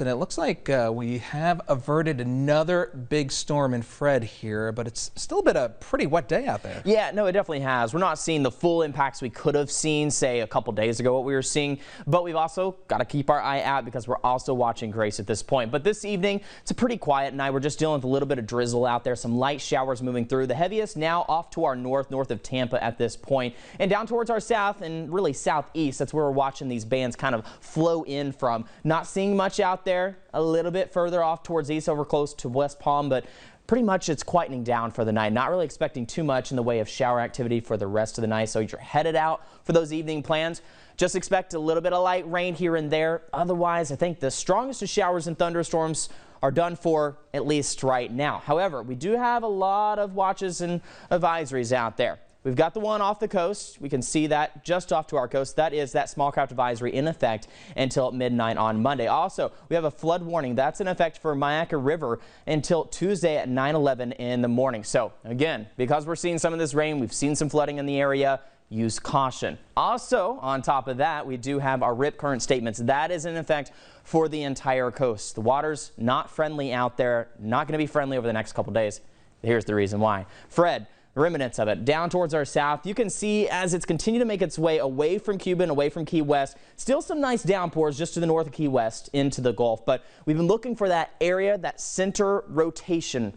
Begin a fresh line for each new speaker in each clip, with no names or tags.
And it looks like we have averted another big storm in Fred here, but it's still been a pretty wet day out there.
Yeah, no, it definitely has. We're not seeing the full impacts we could have seen, say, a couple days ago, what we were seeing, but we've also got to keep our eye out because we're also watching Grace at this point. But this evening, it's a pretty quiet night. We're just dealing with a little bit of drizzle out there, some light showers moving through. The heaviest now off to our north of Tampa at this point, and down towards our south and really southeast. That's where we're watching these bands kind of flow in from. Not seeing much out there, a little bit further off towards east over close to West Palm, but pretty much it's quietening down for the night. Not really expecting too much in the way of shower activity for the rest of the night. So you're headed out for those evening plans. Just expect a little bit of light rain here and there. Otherwise, I think the strongest of showers and thunderstorms are done for, at least right now. However, we do have a lot of watches and advisories out there. We've got the one off the coast. We can see that just off to our coast. That is that small craft advisory in effect until midnight on Monday. Also, we have a flood warning. That's in effect for Myakka River until Tuesday at 9:11 in the morning. So again, because we're seeing some of this rain, we've seen some flooding in the area. Use caution. Also, on top of that, we do have our rip current statements. That is in effect for the entire coast. The water's not friendly out there, not going to be friendly over the next couple days. Here's the reason why. Fred, remnants of it down towards our south. You can see as it's continued to make its way away from Cuba and away from Key West, still some nice downpours just to the north of Key West into the Gulf. But we've been looking for that area, that center rotation.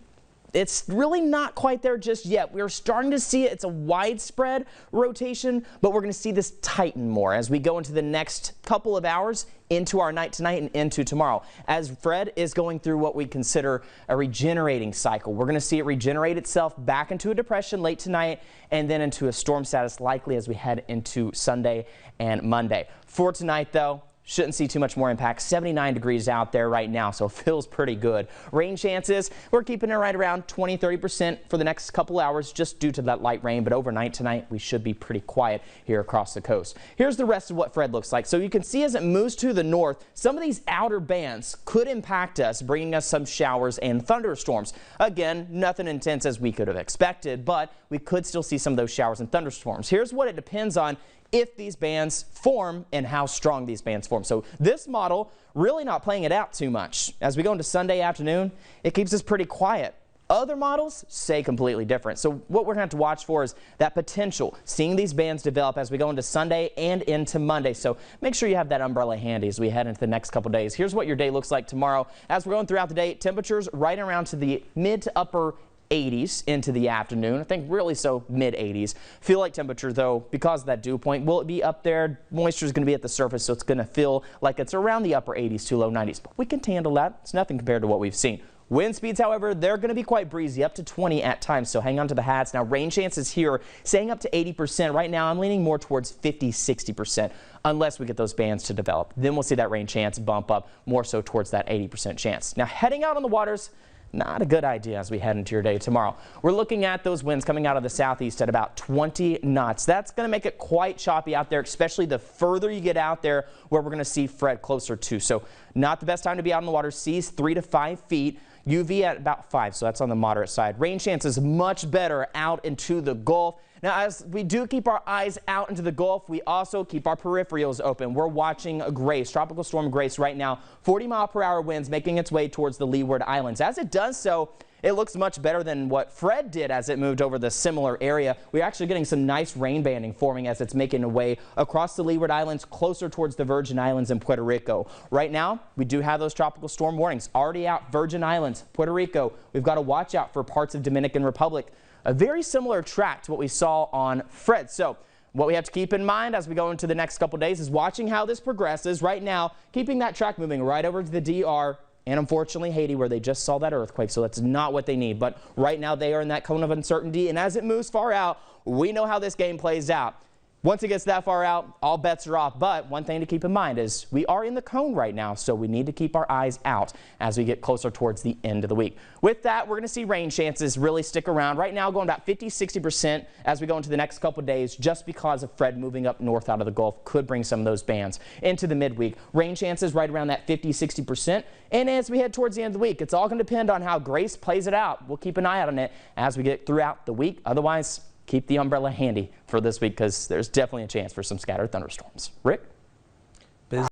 It's really not quite there just yet. We're starting to see it. It's a widespread rotation, but we're going to see this tighten more as we go into the next couple of hours into our night tonight and into tomorrow. As Fred is going through what we consider a regenerating cycle, we're going to see it regenerate itself back into a depression late tonight and then into a storm status likely as we head into Sunday and Monday. For tonight, though, shouldn't see too much more impact. 79 degrees out there right now, so it feels pretty good. Rain chances, we're keeping it right around 20-30% for the next couple hours just due to that light rain, but overnight tonight we should be pretty quiet here across the coast. Here's the rest of what Fred looks like. So you can see as it moves to the north, some of these outer bands could impact us, bringing us some showers and thunderstorms. Again, nothing intense as we could have expected, but we could still see some of those showers and thunderstorms. Here's what it depends on: if these bands form and how strong these bands form. So this model really not playing it out too much. As we go into Sunday afternoon, it keeps us pretty quiet. Other models say completely different. So what we're going to have to watch for is that potential, seeing these bands develop as we go into Sunday and into Monday. So make sure you have that umbrella handy as we head into the next couple days. Here's what your day looks like tomorrow. As we're going throughout the day, temperatures right around to the mid to upper 80s into the afternoon. I think really so mid 80s. Feel like temperature though, because of that dew point, will it be up there? Moisture is going to be at the surface, so it's going to feel like it's around the upper 80s to low 90s. But we can handle that. It's nothing compared to what we've seen. Wind speeds, however, they're going to be quite breezy, up to 20 at times, so hang on to the hats. Now, rain chances here saying up to 80%. Right now, I'm leaning more towards 50-60%, unless we get those bands to develop. Then we'll see that rain chance bump up more so towards that 80% chance. Now, heading out on the waters, not a good idea as we head into your day tomorrow. We're looking at those winds coming out of the southeast at about 20 knots. That's going to make it quite choppy out there, especially the further you get out there where we're going to see Fred closer to. So not the best time to be out in the water. Seas 3 to 5 feet. UV at about 5, so that's on the moderate side. Rain chances much better out into the Gulf. Now, as we do keep our eyes out into the Gulf, we also keep our peripherals open. We're watching Grace, Tropical Storm Grace right now. 40-mile-per-hour winds making its way towards the Leeward Islands. As it does so, it looks much better than what Fred did as it moved over the similar area. We're actually getting some nice rain banding forming as it's making its way across the Leeward Islands closer towards the Virgin Islands and Puerto Rico. Right now, we do have those tropical storm warnings already out. Virgin Islands, Puerto Rico. We've got to watch out for parts of Dominican Republic. A very similar track to what we saw on Fred. So what we have to keep in mind as we go into the next couple days is watching how this progresses. Right now, keeping that track moving right over to the DR and unfortunately Haiti, where they just saw that earthquake, so that's not what they need. But right now they are in that cone of uncertainty, and as it moves far out, we know how this game plays out. Once it gets that far out, all bets are off. But one thing to keep in mind is we are in the cone right now, so we need to keep our eyes out as we get closer towards the end of the week. With that, we're going to see rain chances really stick around. Right now, going about 50-60% as we go into the next couple of days, just because of Fred moving up north out of the Gulf could bring some of those bands into the midweek. Rain chances right around that 50-60%. And as we head towards the end of the week, it's all going to depend on how Grace plays it out. We'll keep an eye out on it as we get throughout the week. Otherwise, keep the umbrella handy for this week because there's definitely a chance for some scattered thunderstorms. Rick?